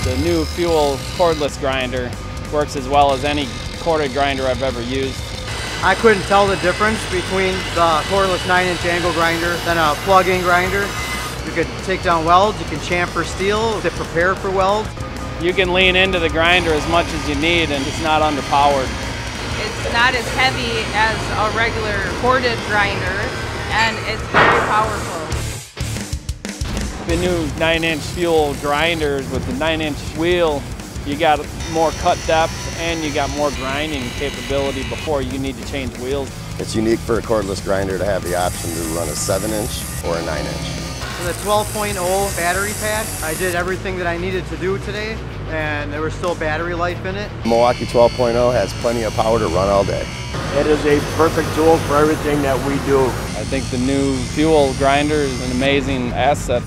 The new Fuel cordless grinder works as well as any corded grinder I've ever used. I couldn't tell the difference between the cordless 9-inch angle grinder and a plug-in grinder. You could take down welds, you can chamfer steel to prepare for welds. You can lean into the grinder as much as you need and it's not underpowered. It's not as heavy as a regular corded grinder and it's very powerful. The new 9-inch Fuel grinders with the 9-inch wheel, you got more cut depth and you got more grinding capability before you need to change wheels. It's unique for a cordless grinder to have the option to run a 7-inch or a 9-inch. For the 12.0 battery pack, I did everything that I needed to do today, and there was still battery life in it. Milwaukee 12.0 has plenty of power to run all day. It is a perfect tool for everything that we do. I think the new Fuel grinder is an amazing asset.